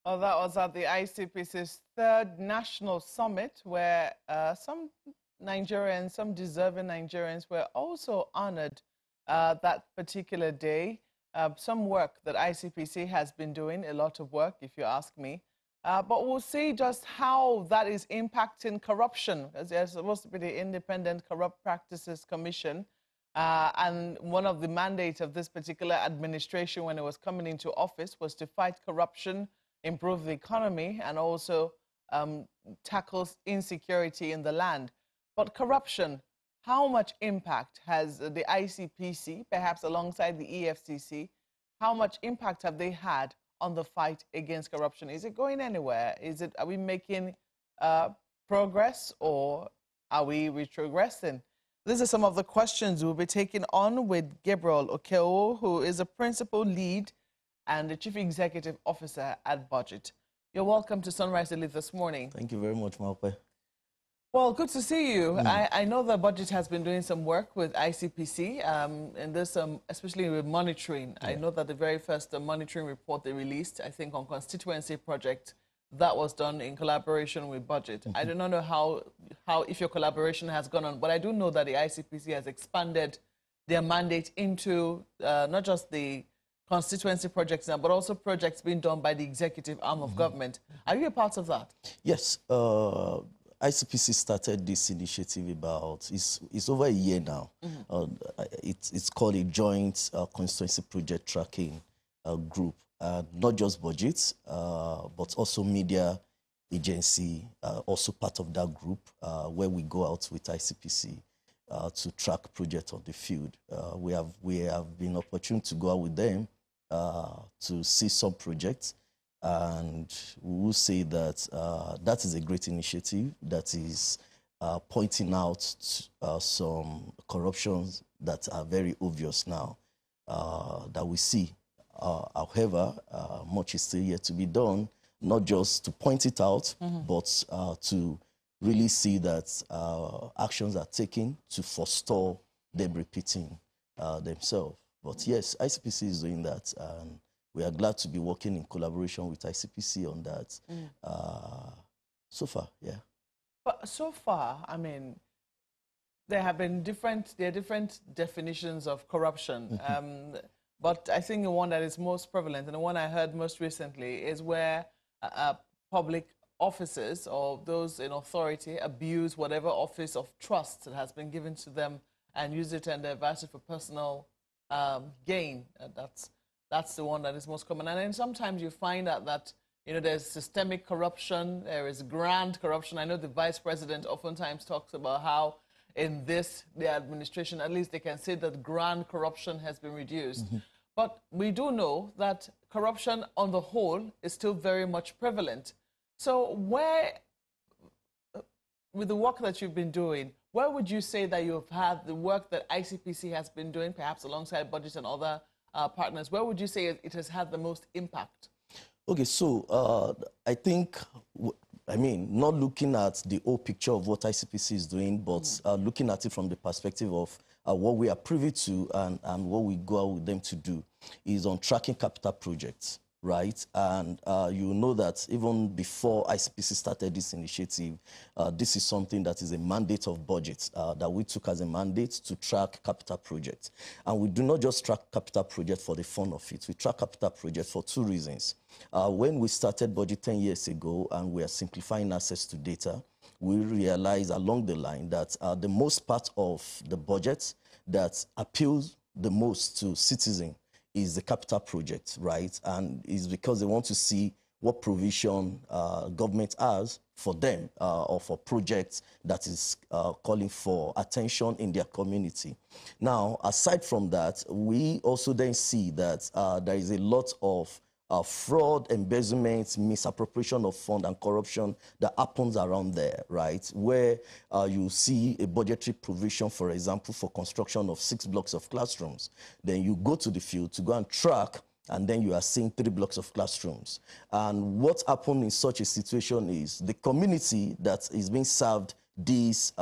Well, that was at the ICPC's third national summit, where some Nigerians, some deserving Nigerians, were also honored that particular day. Some work that ICPC has been doing, a lot of work, if you ask me. But we'll see just how that is impacting corruption, as there's supposed to be the Independent Corrupt Practices Commission. And one of the mandates of this particular administration when it was coming into office was to fight corruption, improve the economy, and also tackles insecurity in the land. But corruption, how much impact has the ICPC, perhaps alongside the EFCC, how much impact have they had on the fight against corruption? Is it going anywhere? Are we making progress, or are we retrogressing? These are some of the questions we'll be taking on with Gabriel Okeo, who is a principal lead and the Chief Executive Officer at BudgIT. You're welcome to Sunrise Elite this morning. Thank you very much, Malpe. Well, good to see you. I know that BudgIT has been doing some work with ICPC, and there's some, especially with monitoring. Yeah. I know that the very first monitoring report they released, I think on constituency project, that was done in collaboration with BudgIT. I do not know how if your collaboration has gone on, but I do know that the ICPC has expanded their mandate into not just the constituency projects now, but also projects being done by the executive arm of government. Are you a part of that? Yes. ICPC started this initiative it's over a year now. It's called a joint constituency project tracking group. Not just BudgIT, but also media agency, also part of that group, where we go out with ICPC to track projects on the field. We have been opportune to go out with them to see some projects, and we will say that that is a great initiative that is pointing out some corruptions that are very obvious now that we see. However, much is still yet to be done, not just to point it out, but to really see that actions are taken to forestall them repeating themselves. But yes, ICPC is doing that, and we are glad to be working in collaboration with ICPC on that so far, yeah. But so far, I mean, there are different definitions of corruption. But I think the one that is most prevalent, and the one I heard most recently, is where public officers or those in authority abuse whatever office of trust that has been given to them and use it and advance it for personal gain. That's the one that is most common. And then sometimes you find out that there's systemic corruption, there is grand corruption. I know the vice president oftentimes talks about how in the administration, at least they can say that grand corruption has been reduced. But we do know that corruption on the whole is still very much prevalent. So with the work that you've been doing, where would you say that you've had the work that ICPC has been doing, perhaps alongside BudgIT and other partners, where would you say it has had the most impact? Okay, so I think, not looking at the whole picture of what ICPC is doing, but looking at it from the perspective of what we are privy to and what we go out with them to do is on tracking capital projects, right? And you know that even before ICPC started this initiative, this is something that is a mandate of BudgIT that we took as a mandate to track capital projects. And we do not just track capital projects for the fun of it. We track capital projects for two reasons. When we started BudgIT 10 years ago and we are simplifying access to data, we realized along the line that the most part of the budget that appeals the most to citizens is the capital project, right? And it's because they want to see what provision government has for them or for projects that is calling for attention in their community. Now, aside from that, we also then see that there is a lot of fraud, embezzlement, misappropriation of fund and corruption that happens around there, right? Where you see a budgetary provision, for example, for construction of 6 blocks of classrooms. Then you go to the field to go and track, and then you are seeing 3 blocks of classrooms. And what happened in such a situation is the community that is being served this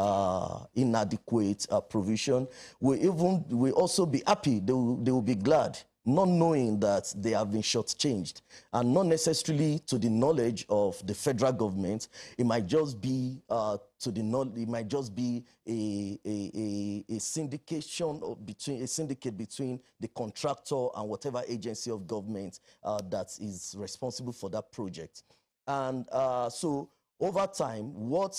inadequate provision will also be happy. They will be glad not knowing that they have been shortchanged, and not necessarily to the knowledge of the federal government. It might just be it might just be a syndication a syndicate between the contractor and whatever agency of government that is responsible for that project. And so over time, what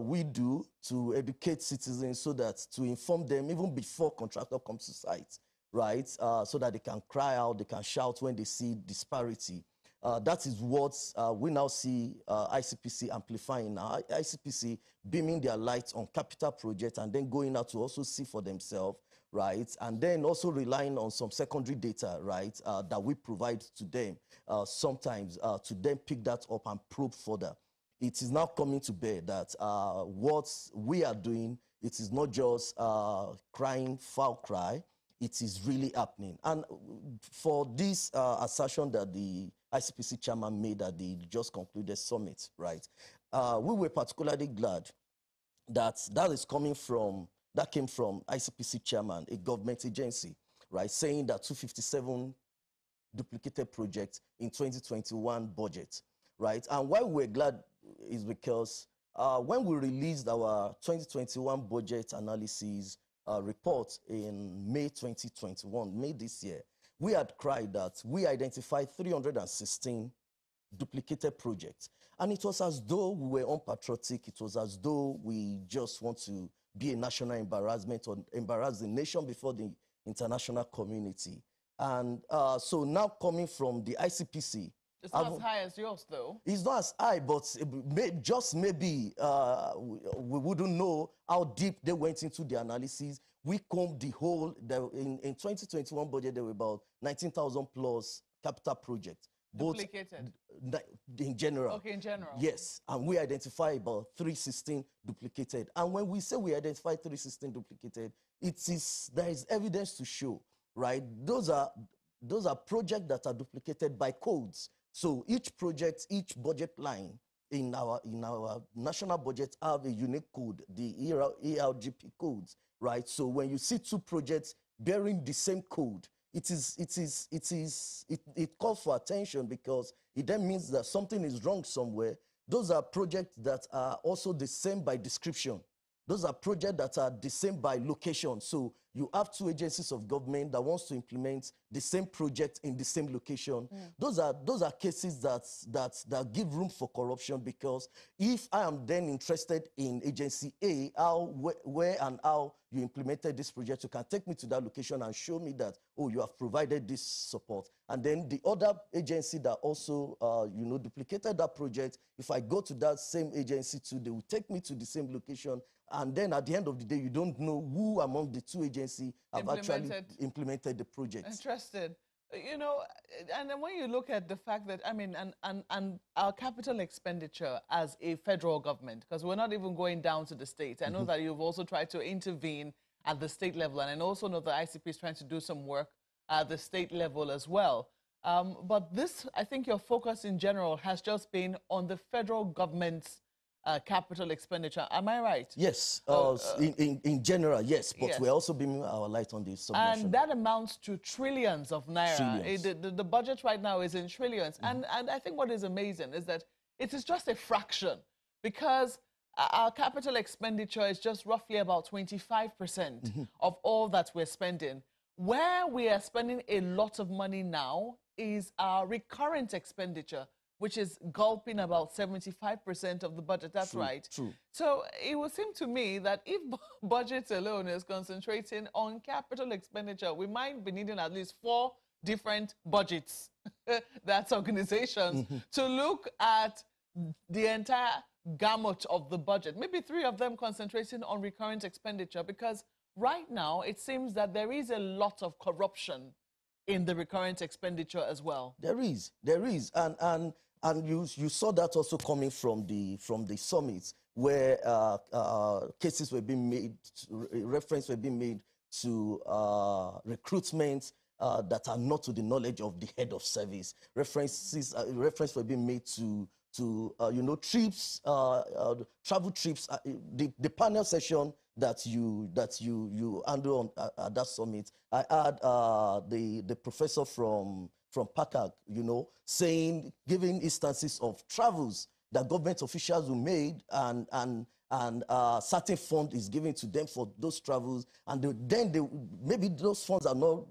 we do to educate citizens so that to inform them even before contractor comes to site, right? So that they can cry out, they can shout when they see disparity. That is what we now see ICPC amplifying now. ICPC beaming their lights on capital projects and then going out to also see for themselves, right? And then also relying on some secondary data, right, that we provide to them sometimes to then pick that up and probe further. It is now coming to bear that what we are doing, it is not just crying foul cry, it is really happening. And for this assertion that the ICPC chairman made at the just concluded summit, right, we were particularly glad that that came from ICPC chairman, a government agency, right, saying that 257 duplicated projects in 2021 budget, right? And why we're glad is because when we released our 2021 budget analysis report in May 2021, May this year, we had cried that we identified 316 duplicated projects. And it was as though we were unpatriotic. It was as though we just want to be a national embarrassment or embarrass the nation before the international community. And so now coming from the ICPC, it's not as high as yours, though. It's not as high, but just maybe we wouldn't know how deep they went into the analysis. We combed the whole, in 2021 budget, there were about 19,000 plus capital projects. Duplicated? In general. Okay, in general. Yes, and we identify about 316 duplicated. And when we say we identify 316 duplicated, there is evidence to show, right? Those are projects that are duplicated by codes. So each project, each budget line in our national budget have a unique code, the ERGP codes, right? So when you see two projects bearing the same code, it calls for attention because it then means that something is wrong somewhere. Those are projects that are also the same by description. Those are projects that are the same by location. So you have two agencies of government that wants to implement the same project in the same location. Those are cases that give room for corruption, because if I am then interested in agency A, where and how you implemented this project, you can take me to that location and show me that, oh, you have provided this support. And then the other agency that also, duplicated that project, if I go to that same agency too, they will take me to the same location. And then at the end of the day, you don't know who among the two agencies have actually implemented the project. Interested. You know, and then when you look at the fact that, I mean, and our capital expenditure as a federal government, because we're not even going down to the states. I know that you've also tried to intervene at the state level, and I also know that ICP is trying to do some work at the state level as well. But this, I think your focus in general has just been on the federal government's capital expenditure. Am I right? Yes, in general, yes. But yes, we're also beaming our light on this. And that amounts to trillions of naira. The budget right now is in trillions. And I think what is amazing is that it is just a fraction, because our capital expenditure is just roughly about 25% of all that we're spending. Where we are spending a lot of money now is our recurrent expenditure, which is gulping about 75% of the budget. That's right. True. So it would seem to me that if budget alone is concentrating on capital expenditure, we might be needing at least 4 different budgets, that's organizations, to look at the entire gamut of the budget. Maybe 3 of them concentrating on recurrent expenditure, because right now it seems that there is a lot of corruption in the recurrent expenditure as well. There is. And you saw that also coming from the summits, where cases were being made, reference were being made to recruitment that are not to the knowledge of the head of service. Reference were being made to trips, travel trips. The panel session you handle on at that summit. I had the professor from PACAG, you know, giving instances of travels that government officials who made, and certain fund is given to them for those travels, and maybe those funds are not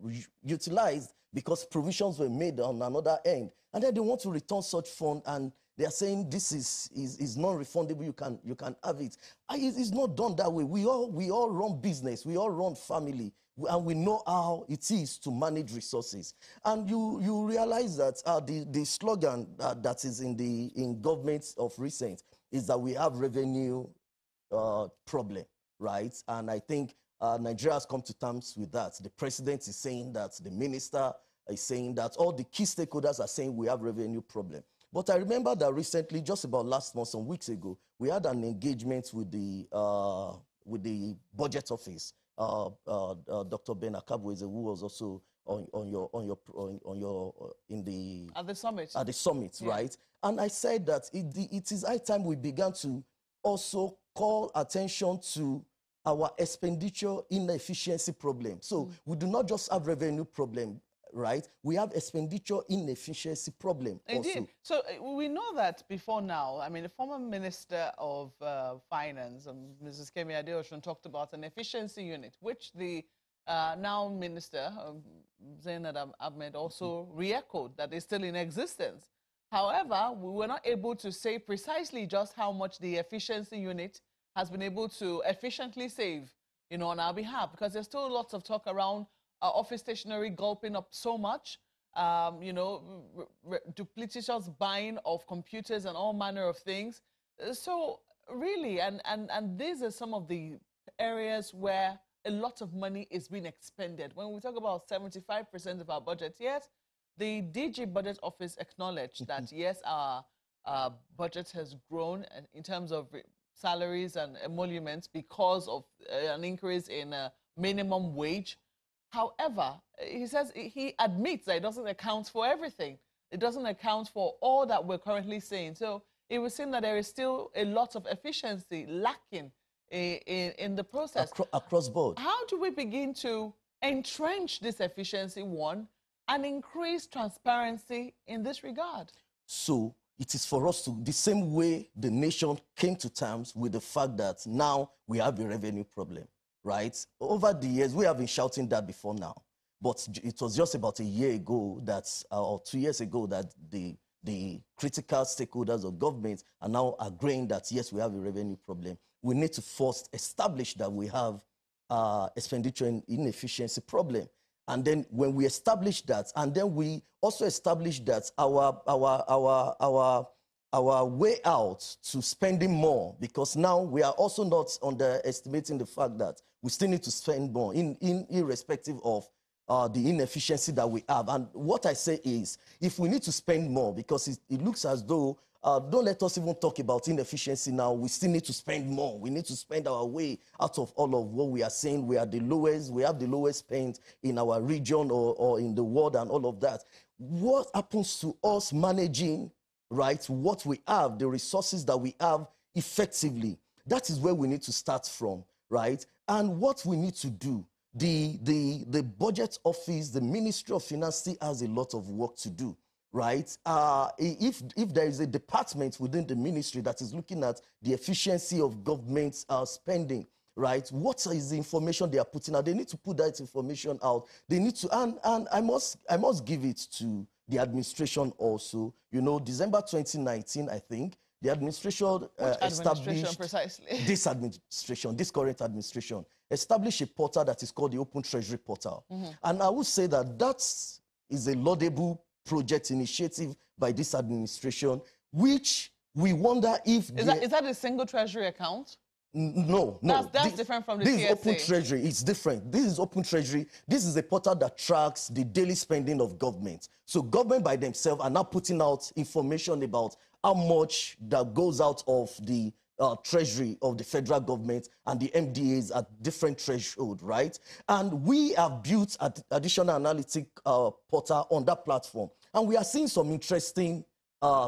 utilized because provisions were made on another end, and then they want to return such fund, and they are saying this is non-refundable. You can have it. It's not done that way. We all run business. We all run family, and we know how it is to manage resources. And you realize that the slogan that is in governments of recent is that we have revenue problem, right? And I think Nigeria has come to terms with that. The president is saying that, the minister is saying that, all the key stakeholders are saying we have revenue problem. But I remember that recently, just about last month, some weeks ago, we had an engagement with the budget office. Dr. Ben Akabweze, who was also at the summit, yeah. Right? And I said that it is high time we began to also call attention to our expenditure inefficiency problem. So we do not just have revenue problem, right? We have expenditure inefficiency problem. Indeed. Also. So we know that before now. I mean, the former Minister of Finance, Mrs. Kemi Adeosun, talked about an efficiency unit, which the now Minister, Zainab Ahmed, also re-echoed that is still in existence. However, we were not able to say precisely just how much the efficiency unit has been able to efficiently save, you know, on our behalf, because there's still lots of talk around office stationery gulping up so much, you know, duplicitous buying of computers and all manner of things. So really, and these are some of the areas where a lot of money is being expended. When we talk about 75% of our budget, yes, the DG Budget Office acknowledged that, yes, our budget has grown in terms of salaries and emoluments because of an increase in minimum wage. However, he says he admits that it doesn't account for everything. It doesn't account for all that we're currently seeing. So it would seem that there is still a lot of efficiency lacking in the process. Across board. How do we begin to entrench this efficiency, one, and increase transparency in this regard? So it is for us to, the same way the nation came to terms with the fact that now we have a revenue problem, right? Over the years, we have been shouting that before now. But it was just about a year ago that, or 2 years ago, that the critical stakeholders of government are now agreeing that, yes, we have a revenue problem. We need to first establish that we have expenditure and inefficiency problem. And then when we establish that, and then we also establish that our way out to spending more, because now we are also not underestimating the fact that we still need to spend more, irrespective of the inefficiency that we have. And what I say is, if we need to spend more, because it looks as though, don't let us even talk about inefficiency now, we still need to spend more. We need to spend our way out of all of what we are saying. We are the lowest, we have the lowest spend in our region or in the world and all of that. What happens to us managing, right, what we have, the resources that we have effectively? That is where we need to start from, right? And what we need to do, the budget office, the Ministry of Finance still has a lot of work to do, right? If there is a department within the ministry that is looking at the efficiency of government spending, right? What is the information they are putting out? They need to put that information out. They need to, and I must give it to the administration also. You know, December 2019, I think, the administration established precisely? This administration, this current administration, established a portal that is called the Open Treasury Portal. And I would say that that is a laudable project initiative by this administration, which we wonder if... Is that a single treasury account? No. That's different from the This TSA. is Open Treasury. It's different. This is Open Treasury. This is a portal that tracks the daily spending of government. So government by themselves are now putting out information about how much that goes out of the treasury of the federal government and the MDAs at different threshold, right? And we have built an additional analytic portal on that platform. And we are seeing some interesting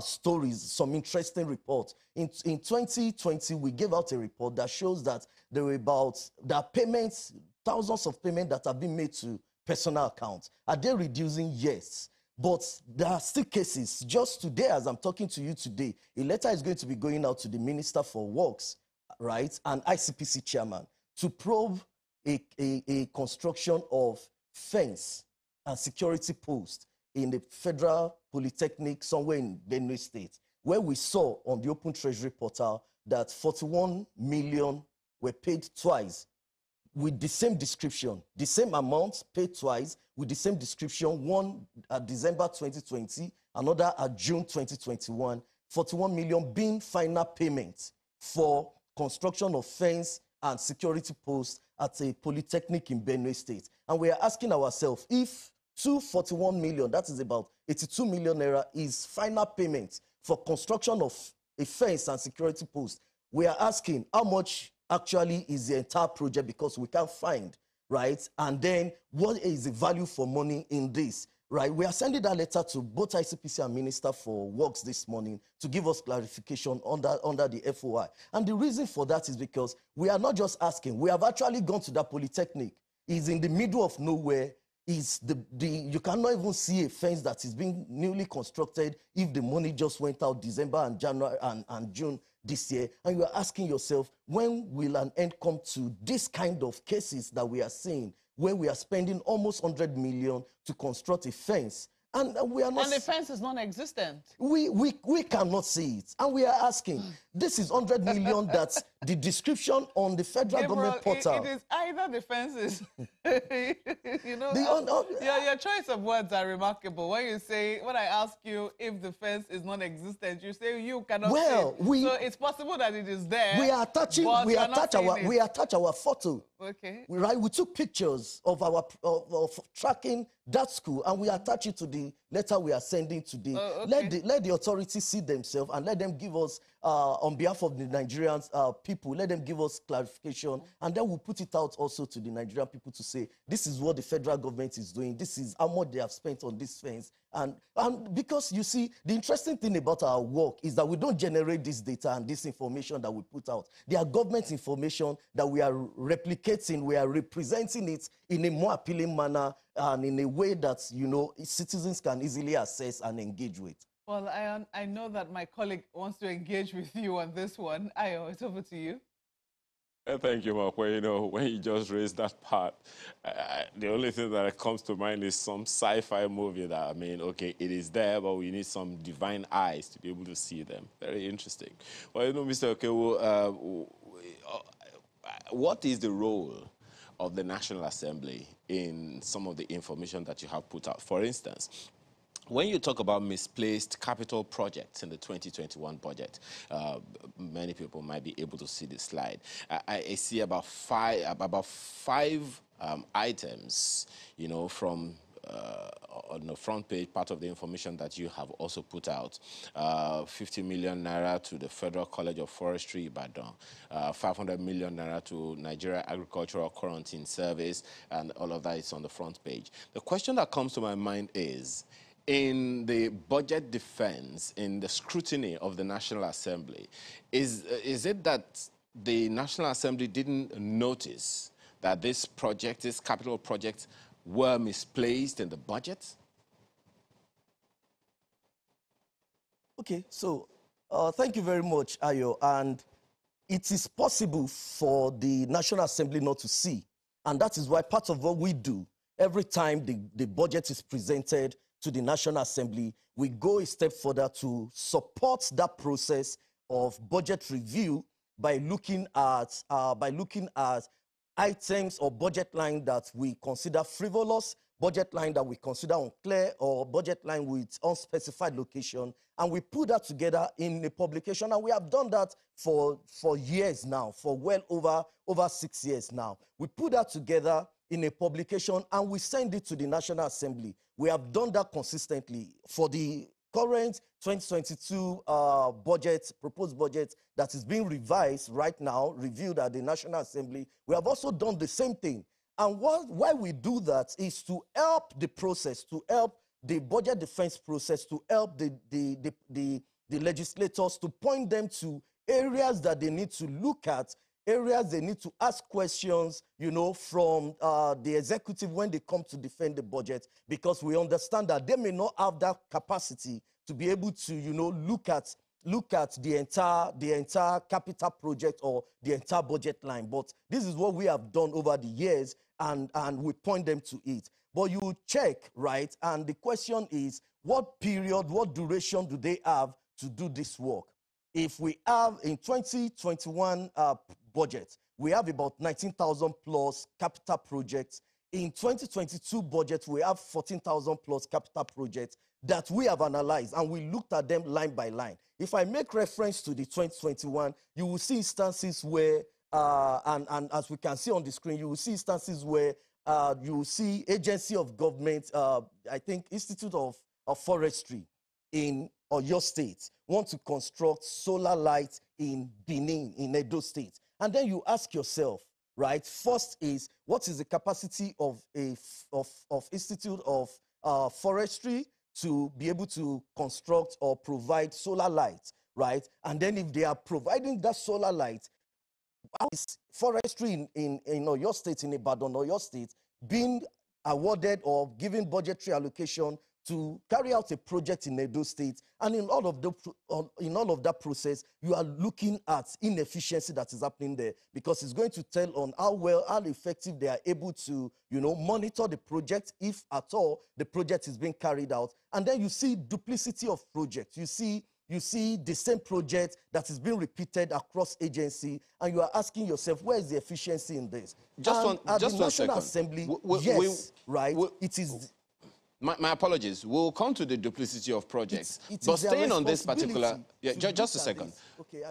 stories, some interesting reports. In 2020, we gave out a report that shows that there are payments, thousands of payments that have been made to personal accounts. Are they reducing? Yes. But there are still cases. Just today, as I'm talking to you today, a letter is going to be going out to the Minister for Works, right, and ICPC chairman to probe a construction of fence and security post in the Federal Polytechnic somewhere in Benue State, where we saw on the Open Treasury portal that 41 million were paid twice with the same description, the same amount paid twice with the same description, one at December 2020, another at June 2021, 41 million being final payment for construction of fence and security posts at a polytechnic in Benue State. And we are asking ourselves, if 241 million, that is about 82 million naira, is final payment for construction of a fence and security post, we are asking how much actually is the entire project, because we can't find, right? And then what is the value for money in this, right? We are sending that letter to both ICPC and Minister for Works this morning to give us clarification under the FOI. And the reason for that is because we are not just asking, we have actually gone to that polytechnic. It's in the middle of nowhere. You cannot even see a fence that is being newly constructed if the money just went out December and January and June this year. And you are asking yourself, when will an end come to this kind of cases that we are seeing, where we are spending almost 100 million to construct a fence? And we are not. And the fence is non-existent. We cannot see it. And we are asking, this is 100 million that's the description on the federal government portal. It is either the fences. You know, your choice of words are remarkable. When I ask you if the fence is non-existent, you say you cannot see it. So it's possible that it is there. We attach our photo. Okay. We took pictures of of tracking that school, and we attach it to the letter we are sending today. Okay. Let the authorities see themselves, and let them give us, on behalf of the Nigerian people, let them give us clarification, and then we'll put it out also to the Nigerian people to say, this is what the federal government is doing, this is how much they have spent on this fence. And because, you see, the interesting thing about our work is that we don't generate this data and this information that we put out. They are government information that we are replicating, we are representing it in a more appealing manner and in a way that, citizens can easily access and engage with. Well, I know that my colleague wants to engage with you on this one. Ayo, it's over to you. Thank you, Mark. Well, when you just raised that part, the only thing that comes to mind is some sci-fi movie that, okay, it is there, but we need some divine eyes to be able to see them. Very interesting. Well, Mr. Okewo, what is the role of the National Assembly in some of the information that you have put out? For instance, when you talk about misplaced capital projects in the 2021 budget, many people might be able to see this slide. I see about five items, from on the front page, part of the information that you have also put out. 50 million naira to the Federal College of Forestry, Ibadan. 500 million naira to Nigeria Agricultural Quarantine Service, and all of that is on the front page. The question that comes to my mind is, in the budget defense, in the scrutiny of the National Assembly, is it that the National Assembly didn't notice that these capital projects, were misplaced in the budget? Okay, so thank you very much, Ayo. And it is possible for the National Assembly not to see. And that is why part of what we do, every time the budget is presented to the National Assembly, we go a step further to support that process of budget review by looking at items or budget line that we consider frivolous, budget line that we consider unclear, or budget line with unspecified location, and we put that together in a publication, and we have done that for years now, for well over 6 years now. We put that together in a publication, and we send it to the National Assembly. We have done that consistently for the current 2022 proposed budget that is being revised right now, reviewed at the National Assembly. We have also done the same thing. And why we do that is to help the process, to help the budget defense process to help the legislators to point them to areas that they need to look at, areas they need to ask questions, you know, from the executive when they come to defend the budget, because we understand that they may not have that capacity to be able to, you know, look at the entire capital project or the entire budget line. But this is what we have done over the years, and we point them to it. But you check, right? And the question is, what period, what duration do they have to do this work? If we have in 2021 budget, we have about 19,000 plus capital projects. In 2022 budget, we have 14,000 plus capital projects that we have analyzed, and we looked at them line by line. If I make reference to the 2021, you will see instances where, and as we can see on the screen, you will see instances where you will see agency of government, I think Institute of Forestry in Oyo State, want to construct solar lights in Benin, in Edo State. And then you ask yourself, right, first is, what is the capacity of Institute of Forestry to be able to construct or provide solar lights, right? And then if they are providing that solar light, how is forestry in Oyo State, in Ibadan, Oyo State, being awarded or given budgetary allocation to carry out a project in Edo State? And in all of that process, you are looking at inefficiency that is happening there, because it's going to tell on how well, how effective they are able to, you know, monitor the project, if at all the project is being carried out. And then you see duplicity of projects. You see the same project that is being repeated across agency, and you are asking yourself, where is the efficiency in this? Just the one National second. Assembly, it is. My apologies. We'll come to the duplicity of projects. But staying on this particular, just a second. Okay,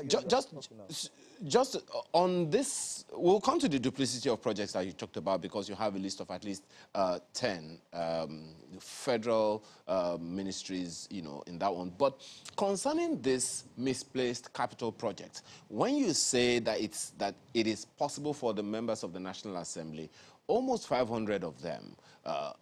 Just on this, we'll come to the duplicity of projects that you talked about, because you have a list of at least 10 federal ministries, you know, in that one. But concerning this misplaced capital project, when you say that it is possible for the members of the National Assembly, almost 500 of them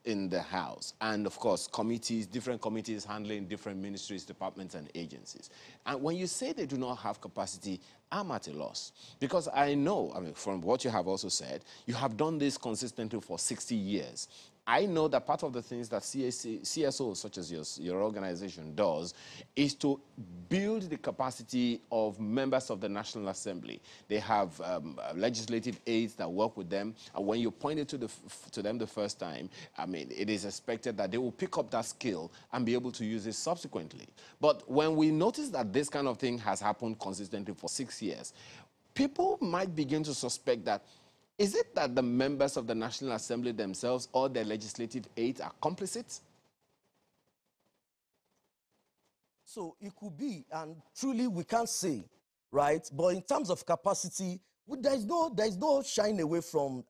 in the House, and of course committees, different committees handling different ministries, departments, and agencies. And when you say they do not have capacity, I'm at a loss, because I know, I mean, from what you have also said, you have done this consistently for 60 years. I know that part of the things that CSOs, such as your organization, does is to build the capacity of members of the National Assembly. They have legislative aides that work with them, and when you point it to them the first time, I mean, it is expected that they will pick up that skill and be able to use it subsequently. But when we notice that this kind of thing has happened consistently for 6 years, people might begin to suspect that, is it that the members of the National Assembly themselves or their legislative aides are complicit? So it could be, and truly we can't say, right? But in terms of capacity, there's no shying away from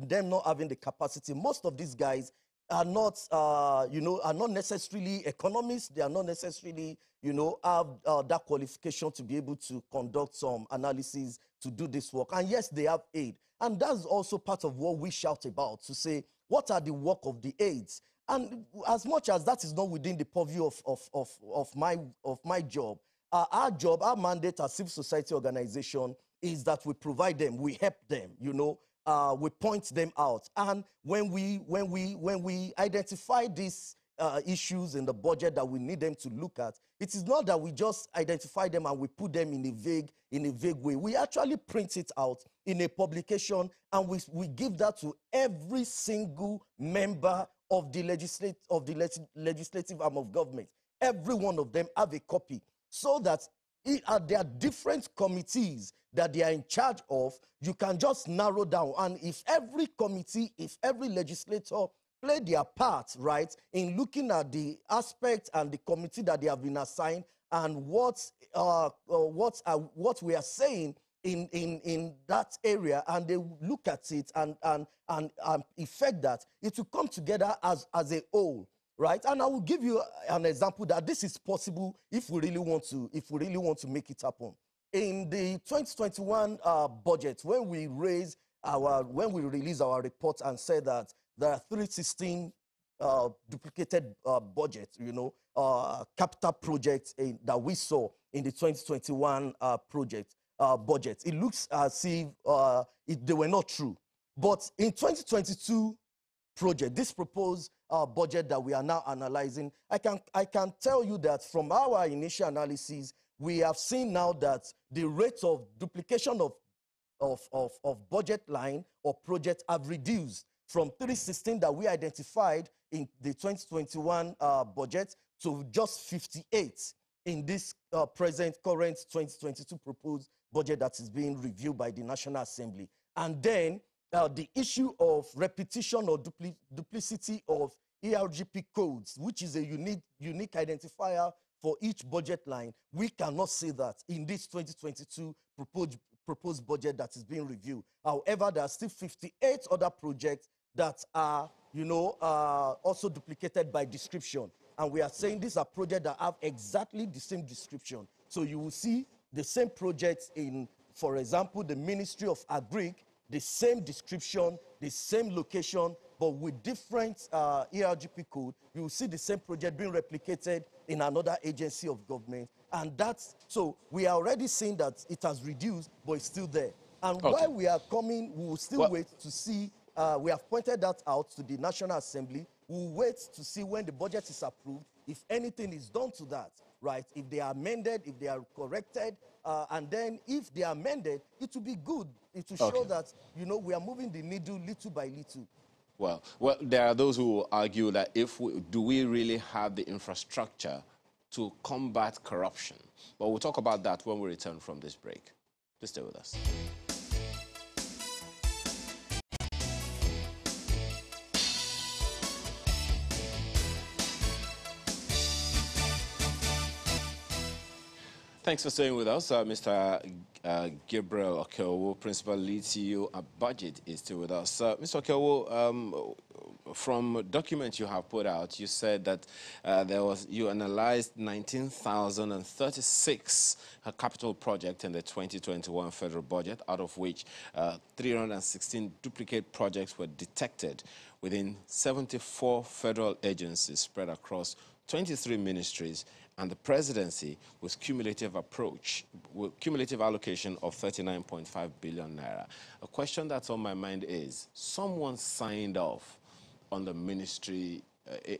them not having the capacity. Most of these guys are not, are not necessarily economists. They are not necessarily, have that qualification to be able to conduct some analysis to do this work. And yes, they have aid. And that's also part of what we shout about, to say, what are the work of the aides? And as much as that is not within the purview of my job, our job, our mandate as civil society organization is that we provide them, we help them, we point them out. And when we identify these issues in the budget that we need them to look at, it is not that we just identify them and we put them in a vague way. We actually print it out in a publication, and we give that to every single member of the legislative arm of government. Every one of them have a copy, so that there are different committees that they are in charge of. You can just narrow down, and if every committee, if every legislator play their part, right, in looking at the aspect and the committee that they have been assigned, and what we are saying in that area, and they look at it and effect that, it will come together as a whole, right? And I will give you an example that this is possible if we really want to make it happen. In the 2021 budget, when we release our report and said that there are 316 duplicated budget, capital projects that we saw in the 2021 budget. It looks as if they were not true. But in 2022 project, this proposed budget that we are now analyzing, I can tell you that from our initial analysis, we have seen now that the rate of duplication of budget line or project have reduced from 316 that we identified in the 2021 budget to just 58 in this current 2022 proposed budget that is being reviewed by the National Assembly. And then the issue of repetition or duplicity of ERGP codes, which is a unique identifier for each budget line, we cannot say that in this 2022 proposed budget that is being reviewed. However, there are still 58 other projects that are, also duplicated by description. And we are saying these are projects that have exactly the same description. So you will see the same projects in, for example, the Ministry of Agric, the same description, the same location, but with different ERGP code. You will see the same project being replicated in another agency of government. And so we are already seeing that it has reduced, but it's still there. And while we are coming, we will still wait to see. We have pointed that out to the National Assembly. We'll wait to see when the budget is approved, if anything is done to that, right? If they are amended, if they are corrected, and then if they are amended, it will be good. It will show that, we are moving the needle little by little. Well, there are those who will argue that do we really have the infrastructure to combat corruption? But we'll talk about that when we return from this break. Please stay with us. Thanks for staying with us. Mr. Gabriel Okeowo, Principal Lead CEO at BudgIT, is still with us. Mr. Okeowo, from documents you have put out, you said that you analyzed 19,036 capital projects in the 2021 federal budget, out of which 316 duplicate projects were detected within 74 federal agencies spread across 23 ministries, and the presidency with cumulative allocation of 39.5 billion naira. A question that's on my mind is, someone signed off on the ministry,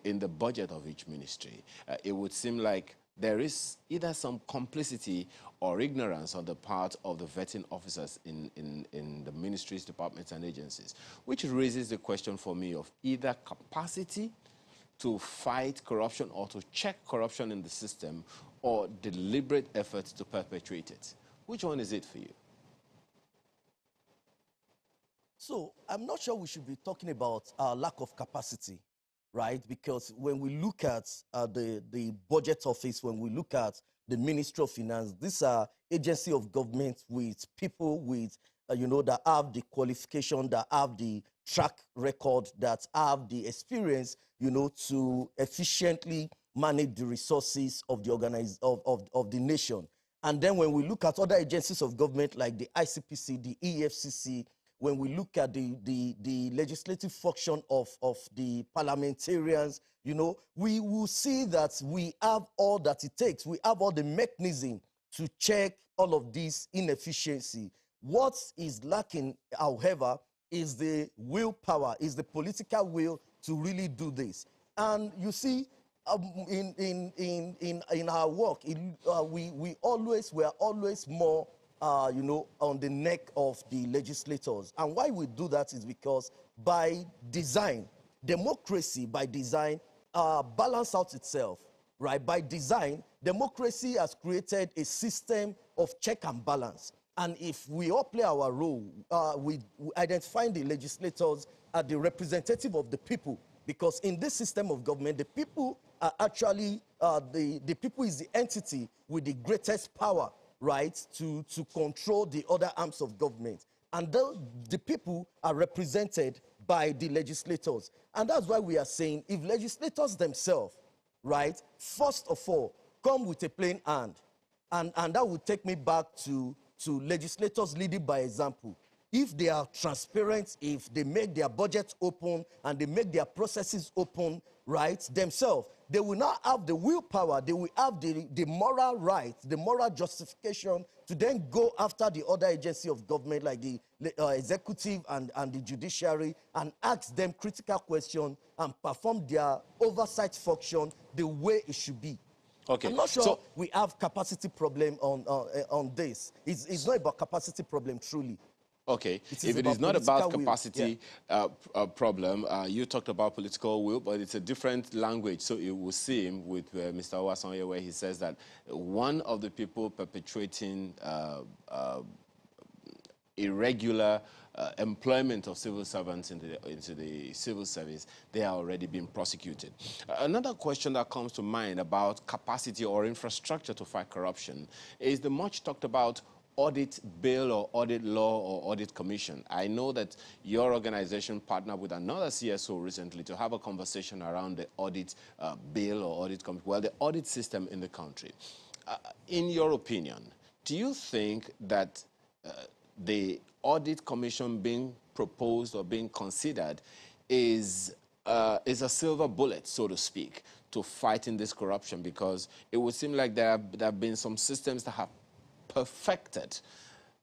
in the budget of each ministry. It would seem like there is either some complicity or ignorance on the part of the vetting officers in the ministries, departments, and agencies, which raises the question for me of either capacity to fight corruption or to check corruption in the system, or deliberate efforts to perpetuate it. Which one is it for you? So I'm not sure we should be talking about lack of capacity, right? Because when we look at the budget office, when we look at the Ministry of Finance, these are agency of government with people with, that have the qualification, that have the track record, that have the experience, to efficiently manage the resources of the of the nation. And then when we look at other agencies of government like the ICPC, the EFCC, when we look at the legislative function of the parliamentarians, we will see that we have all that it takes. We have all the mechanism to check all of this inefficiency. What is lacking, however, is the willpower, is the political will to really do this. And you see, in our work, we are always more, on the neck of the legislators. And why we do that is because by design, democracy by design balance out itself, right? By design, democracy has created a system of check and balance. And if we all play our role, we identifying the legislators as the representative of the people, because in this system of government, the people are actually, the people is the entity with the greatest power, right, to control the other arms of government. And the people are represented by the legislators. And that's why we are saying, if legislators themselves, right, first of all, come with a plain hand, and that would take me back to legislators leading by example. if they are transparent, if they make their budget open and they make their processes open, right, themselves, they will not have the willpower, they will have the moral right, the moral justification to then go after the other agency of government like the executive and the judiciary and ask them critical questions and perform their oversight function the way it should be. Okay. I'm not sure we have capacity problem on this. It's not about capacity problem, truly. Okay, if it is not about capacity problem, you talked about political will, but it's a different language. So it will seem with Mr. Owasanye, where he says that one of the people perpetuating irregular employment of civil servants into the civil service, they are already being prosecuted. Another question that comes to mind about capacity or infrastructure to fight corruption is the much talked about audit bill or audit law or audit commission. I know that your organization partnered with another CSO recently to have a conversation around the audit bill or audit commission, well, the audit system in the country. In your opinion, do you think that the audit commission being proposed or being considered is a silver bullet, so to speak, to fighting this corruption? Because it would seem like there have been some systems that have perfected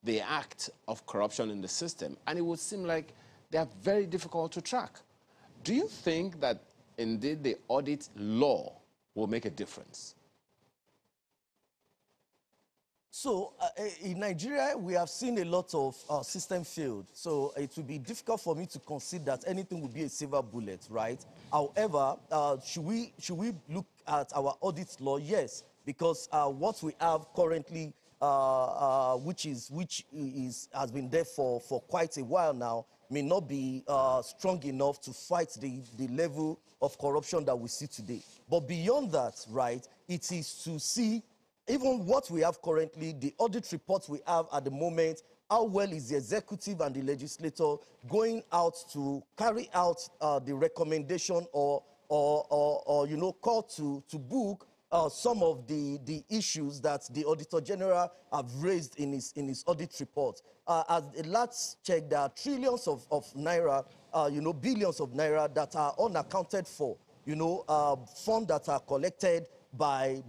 the act of corruption in the system, and it would seem like they are very difficult to track. Do you think that indeed the audit law will make a difference? So in Nigeria, we have seen a lot of system failed. So it would be difficult for me to concede that anything would be a silver bullet, right? However, should we look at our audit law? Yes, because what we have currently, which has been there for quite a while now, may not be strong enough to fight the level of corruption that we see today. But beyond that, right, it is to see even what we have currently, the audit reports we have at the moment, how well is the executive and the legislator going out to carry out the recommendation or you know, call to book some of the issues that the Auditor General have raised in his audit report. As the last check, there are trillions of naira, you know, billions of naira that are unaccounted for, you know, funds that are collected by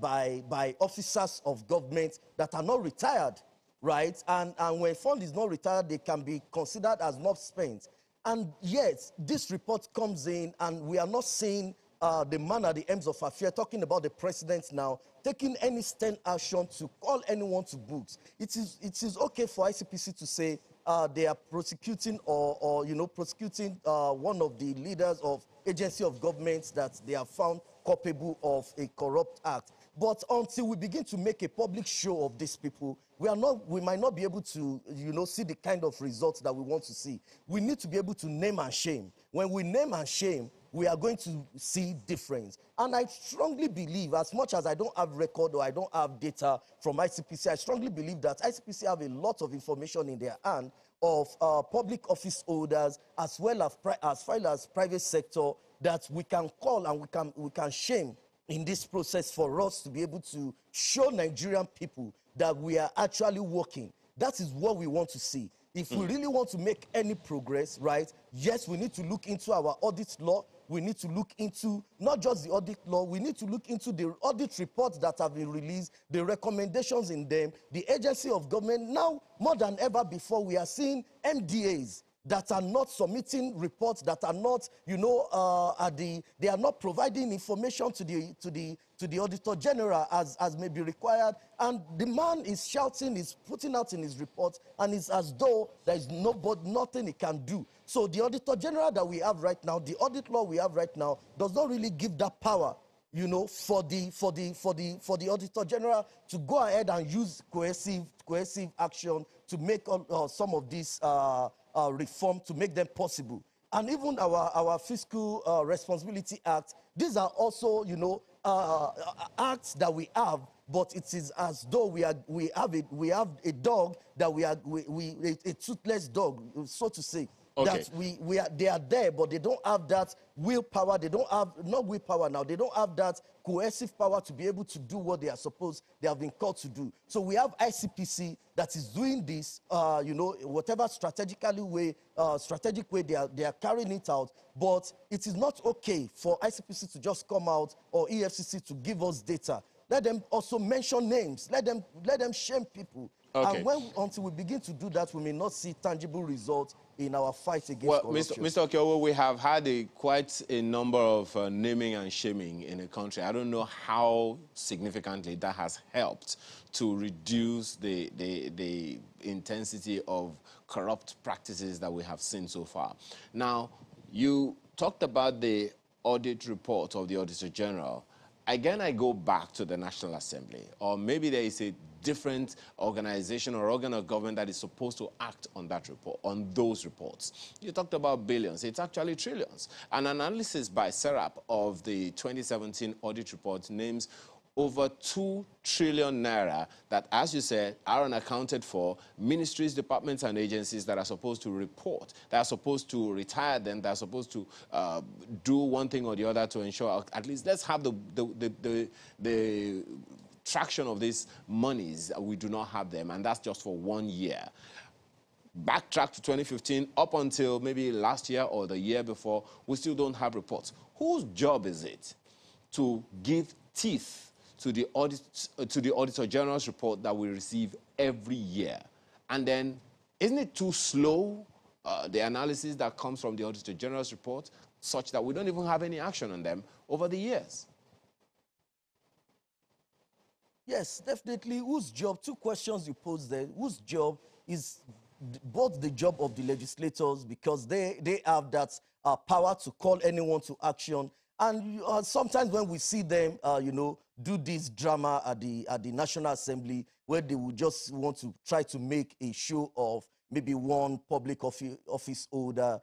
officers of government that are not retired, right? And when fund is not retired, they can be considered as not spent. And yet, this report comes in, and we are not seeing the man at the ends of affair, talking about the president now, taking any stern action to call anyone to books. It is okay for ICPC to say they are prosecuting or you know, prosecuting one of the leaders of agency of governments that they have found culpable of a corrupt act. But until we begin to make a public show of these people, we might not be able to, you know, see the kind of results that we want to see. We need to be able to name and shame. When we name and shame, we are going to see difference. And I strongly believe, as much as I don't have record or I don't have data from ICPC, I strongly believe that ICPC have a lot of information in their hand of public office holders as well as private sector that we can call and we can shame in this process for us to be able to show Nigerian people that we are actually working. That is what we want to see. If we really want to make any progress, right, yes, we need to look into our audit law. We need to look into not just the audit law, we need to look into the audit reports that have been released, the recommendations in them, the agency of government. Now, more than ever before, we are seeing MDAs that are not submitting reports, that are not, you know, they are not providing information to the Auditor General as may be required. And the man is shouting, is putting out in his report, and it's as though there is nothing he can do. So the Auditor General that we have right now, the audit law we have right now, does not really give that power, you know, for the Auditor General to go ahead and use coercive action to make some of these reform to make them possible. And even our Fiscal Responsibility Act, these are also, you know, acts that we have, but it is as though we have a dog that a toothless dog, so to say. Okay. that they are there, but they don't have that willpower. They don't have, not willpower now, they don't have that coercive power to be able to do what they have been called to do. So we have ICPC that is doing this, you know, whatever strategic way they are carrying it out. But it is not okay for ICPC to just come out or EFCC to give us data. Let them also mention names. Let them shame people. Okay. And until we begin to do that, we may not see tangible results in our fight against Well, corruption. Mr. Okiowo, we have had quite a number of naming and shaming in the country. I don't know how significantly that has helped to reduce the intensity of corrupt practices that we have seen so far. Now, you talked about the audit report of the Auditor General. Again, I go back to the National Assembly, or maybe there is a different organization or organ of government that is supposed to act on that report, on those reports. You talked about billions. It's actually trillions. An analysis by SERAP of the 2017 audit report names over 2 trillion naira that, as you said, are unaccounted for. Ministries, departments, and agencies that are supposed to report, that are supposed to retire them, that are supposed to do one thing or the other to ensure at least let's have the traction of these monies. We do not have them, and that's just for 1 year. Backtrack to 2015, up until maybe last year or the year before, we still don't have reports. Whose job is it to give teeth to the Auditor General's report that we receive every year? And then, isn't it too slow, the analysis that comes from the Auditor General's report, such that we don't even have any action on them over the years? Yes, definitely. Whose job? Two questions you posed there. Whose job is both the job of the legislators, because they have that power to call anyone to action. And sometimes when we see them, you know, do this drama at the National Assembly, where they will just want to try to make a show of maybe one public office holder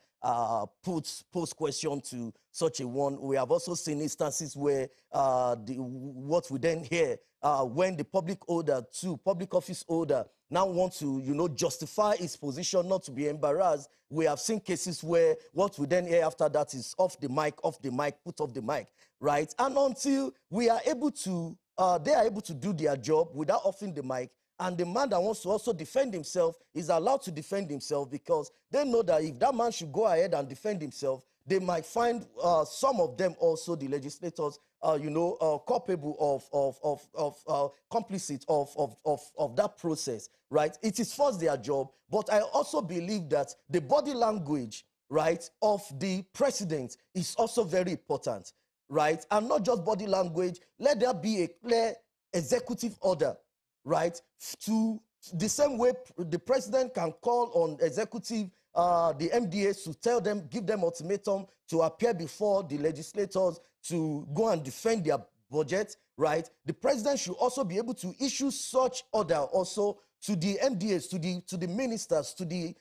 post question to such a one. We have also seen instances where what we then hear when the public office holder now want to, you know, justify his position, not to be embarrassed. We have seen cases where what we then hear after that is off the mic, put off the mic, right? And until we are able to, they are able to do their job without offing the mic, and the man that wants to also defend himself is allowed to defend himself, because they know that if that man should go ahead and defend himself, they might find some of them also, the legislators, you know, culpable of complicit of that process, right? It is first their job, but I also believe that the body language, right, of the president is also very important, right? And not just body language. Let there be a clear executive order, right? To the same way the president can call on executive, the MDAs to tell them, give them ultimatum to appear before the legislators to go and defend their budget, right? The president should also be able to issue such order also to the MDAs, to the ministers, to the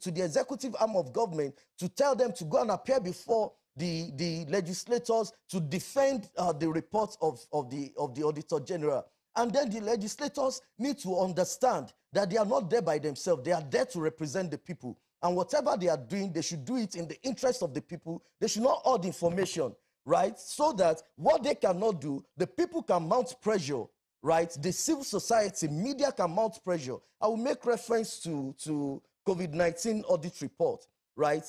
executive arm of government, to tell them to go and appear before the legislators to defend the reports of the Auditor General. And then the legislators need to understand that they are not there by themselves. They are there to represent the people. And whatever they are doing, they should do it in the interest of the people. They should not hoard information, right? So that what they cannot do, the people can mount pressure, right? The civil society, media can mount pressure. I will make reference to COVID-19 audit report, right?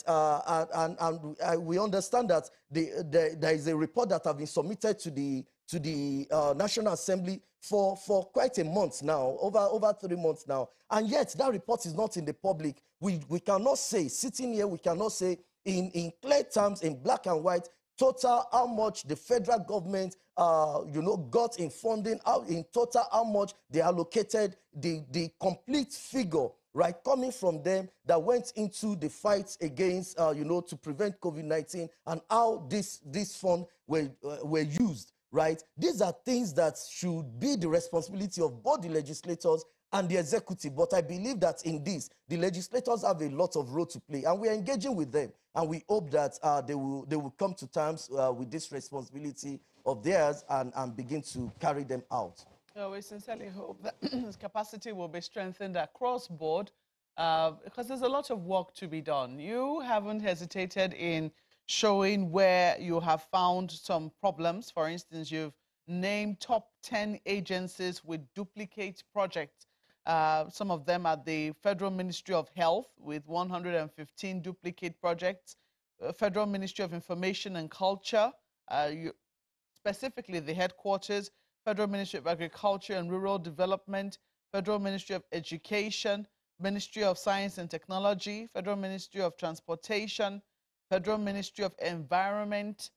We understand that there is a report that has been submitted to the National Assembly for quite a month now, over 3 months now, and yet that report is not in the public. We cannot say, sitting here, we cannot say in clear terms, in black and white, total how much the federal government, you know, got in funding, in total how much they allocated, the complete figure, right, coming from them that went into the fight against, you know, to prevent COVID-19, and how this fund were used. Right? These are things that should be the responsibility of both the legislators and the executive. But I believe that in this, the legislators have a lot of role to play, and we are engaging with them. And we hope that they will come to terms with this responsibility of theirs and begin to carry them out. We sincerely hope that capacity will be strengthened across board because there's a lot of work to be done. You haven't hesitated in showing where you have found some problems. For instance, you've named top 10 agencies with duplicate projects. Some of them are the Federal Ministry of Health with 115 duplicate projects, Federal Ministry of Information and Culture, specifically the headquarters, Federal Ministry of Agriculture and Rural Development, Federal Ministry of Education, Ministry of Science and Technology, Federal Ministry of Transportation, Federal Ministry of Environment,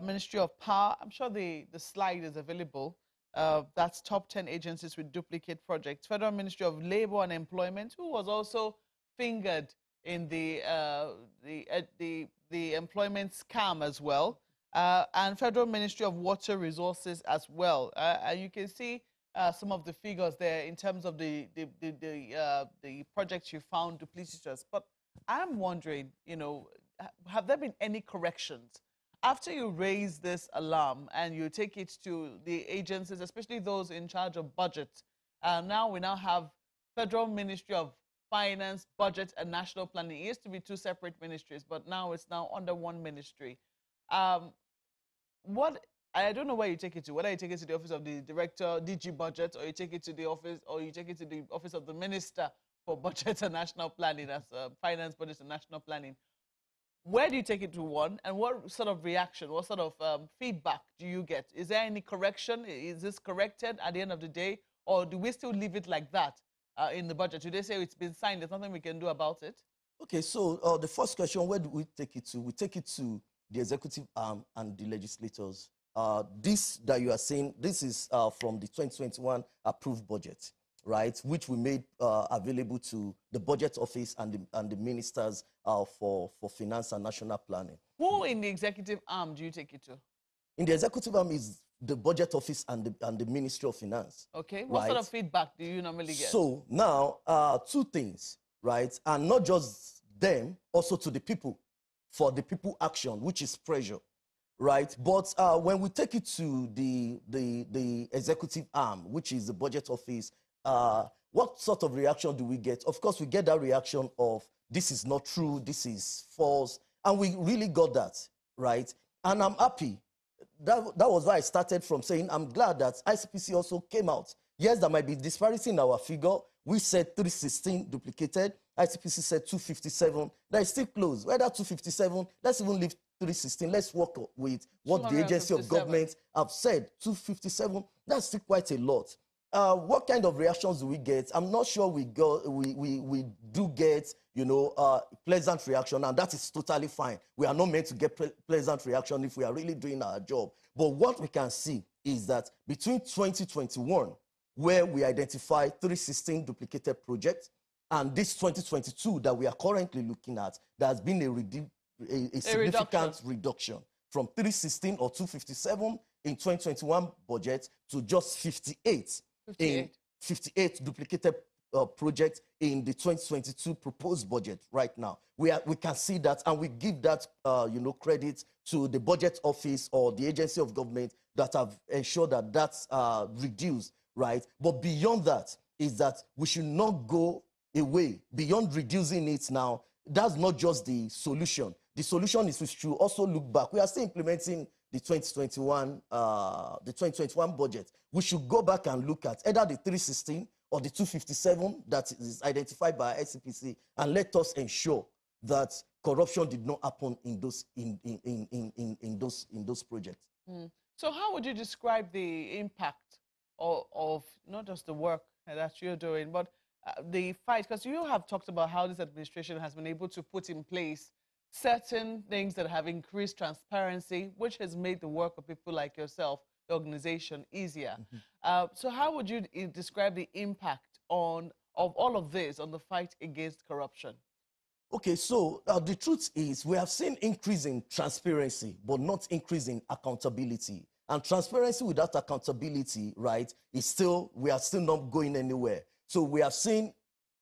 Ministry of Power. I'm sure the slide is available. That's top 10 agencies with duplicate projects. Federal Ministry of Labor and Employment, who was also fingered in the employment scam as well, and Federal Ministry of Water Resources as well. And you can see some of the figures there in terms of the projects you found duplicitous. But I'm wondering, you know, have there been any corrections? After you raise this alarm and you take it to the agencies, especially those in charge of budget, now we have Federal Ministry of Finance, Budget, and National Planning. It used to be two separate ministries, but now it's under one ministry. I don't know where you take it to, whether you take it to the office of the director, DG Budget, or you take it to the office, or you take it to the office of the Minister for Budget and National Planning, as Finance, Budget, and National Planning. Where do you take it to one, and what sort of reaction, what sort of feedback do you get? Is there any correction? Is this corrected at the end of the day, or do we still leave it like that in the budget? Do they say it's been signed, there's nothing we can do about it? Okay, so the first question, where do we take it to? We take it to the executive arm and the legislators. This that you are saying, this is from the 2021 approved budget, right, which we made available to the budget office and the ministers for finance and national planning. Who in the executive arm do you take it to? In the executive arm is the budget office and the Ministry of Finance. Okay, what sort of feedback do you normally get? So now, two things, right, and not just them, also to the people, for the people action, which is pressure, right? But when we take it to the executive arm, which is the budget office, what sort of reaction do we get? Of course, we get that reaction of, this is not true, this is false, and we really got that, right? And I'm happy. That was why I started from saying I'm glad that ICPC also came out. Yes, there might be disparity in our figure. We said 316 duplicated. ICPC said 257. That is still close. Whether 257, let's even leave 316. Let's work with what the agency of government have said, 257. That's still quite a lot. What kind of reactions do we get? I'm not sure we do get, you know, pleasant reaction, and that is totally fine. We are not meant to get pleasant reaction if we are really doing our job. But what we can see is that between 2021, where we identified 316 duplicated projects, and this 2022 that we are currently looking at, there has been a significant reduction from 316 or 257 in 2021 budget to just 58. In 58 duplicated projects in the 2022 proposed budget right now. We can see that, and we give that you know, credit to the budget office or the agency of government that have ensured that that's reduced, right? But beyond that is that we should not go away beyond reducing it now. That's not just the solution. The solution is we should also look back. We are still implementing the 2021 budget. We should go back and look at either the 316 or the 257 that is identified by ICPC, and let us ensure that corruption did not happen in those projects. So how would you describe the impact of not just the work that you're doing, but the fight? Because you have talked about how this administration has been able to put in place certain things that have increased transparency, which has made the work of people like yourself, the organization, easier. So how would you describe the impact of all of this on the fight against corruption? Okay, so the truth is we have seen increase in transparency, but not increase in accountability. And transparency without accountability, right, we are still not going anywhere. So we have seen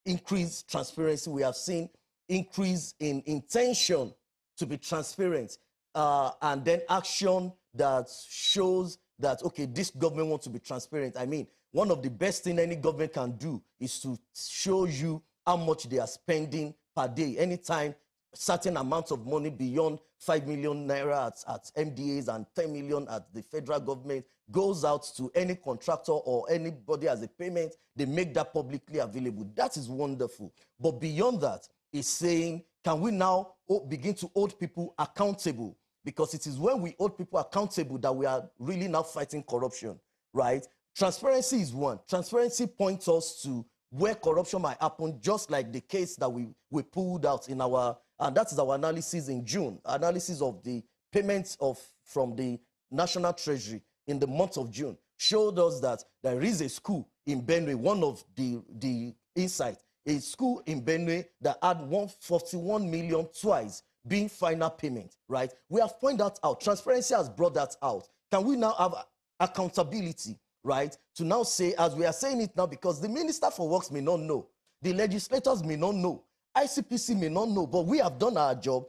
increased transparency. We have seen increase in intention to be transparent, and then action that shows that, okay, this government wants to be transparent. I mean, one of the best things any government can do is to show you how much they are spending per day. Anytime certain amounts of money beyond 5 million naira at MDAs and 10 million at the federal government goes out to any contractor or anybody as a payment, they make that publicly available. That is wonderful. But beyond that, it's saying, can we now begin to hold people accountable? Because it is when we hold people accountable that we are really now fighting corruption, right? Transparency is one. Transparency points us to where corruption might happen, just like the case that we pulled out in our, and that is our analysis in June, analysis of the payments from the National Treasury in the month of June, showed us that there is a school in Benue, one of the insights, a school in Benue that had 141 million twice being final payment, right? We have pointed that out. Transparency has brought that out. Can we now have accountability, right? To now say, as we are saying it now, because the Minister for Works may not know, the legislators may not know, ICPC may not know, but we have done our job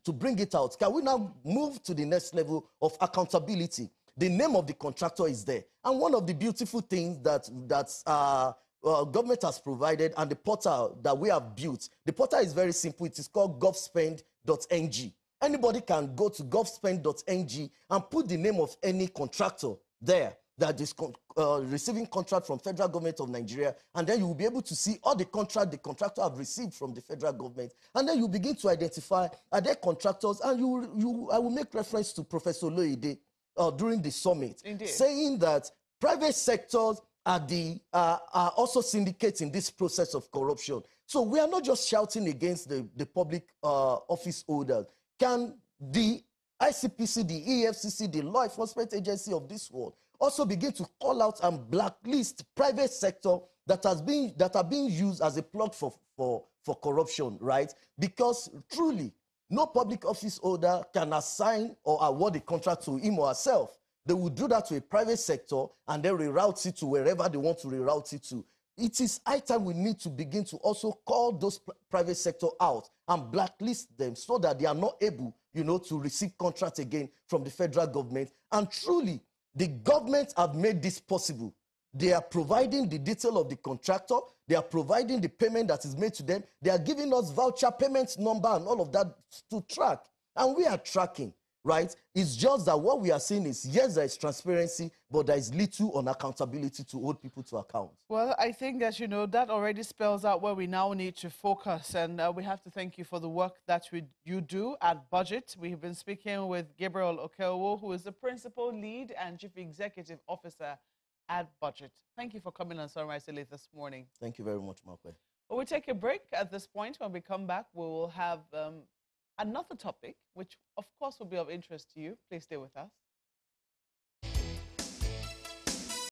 to bring it out. Can we now move to the next level of accountability? The name of the contractor is there. And one of the beautiful things that government has provided and the portal that we have built, the portal is very simple. It is called govspend.ng. Anybody can go to govspend.ng and put the name of any contractor there that is receiving contract from federal government of Nigeria, and then you will be able to see all the contract the contractor have received from the federal government, and then you begin to identify, are there contractors, and I will make reference to Professor Loide during the summit, Indeed, saying that private sectors are also syndicates in this process of corruption. So we are not just shouting against the public office holders. Can the ICPC, the EFCC, the law enforcement agency of this world also begin to call out and blacklist private sector that are being used as a plug for corruption, right? Because truly, no public office holder can assign or award a contract to him or herself. They will do that to a private sector and then reroute it to wherever they want to reroute it to. It is high time we need to begin to also call those private sector out and blacklist them so that they are not able, to receive contracts again from the federal government. And truly, the government have made this possible. They are providing the detail of the contractor. They are providing the payment that is made to them. They are giving us voucher payment number and all of that to track. And we are tracking, right? It's just that what we are saying is, yes, there is transparency, but there is little on accountability to hold people to account. Well, I think that, that already spells out where we now need to focus. And we have to thank you for the work that you do at BudgIT. We have been speaking with Gabriel Okeowo, who is the Principal Lead and Chief Executive Officer at BudgIT. Thank you for coming on Sunrise Elite this morning. Thank you very much, Markwe. Well, we'll take a break at this point. When we come back, we will have another topic, which, of course, will be of interest to you. Please stay with us.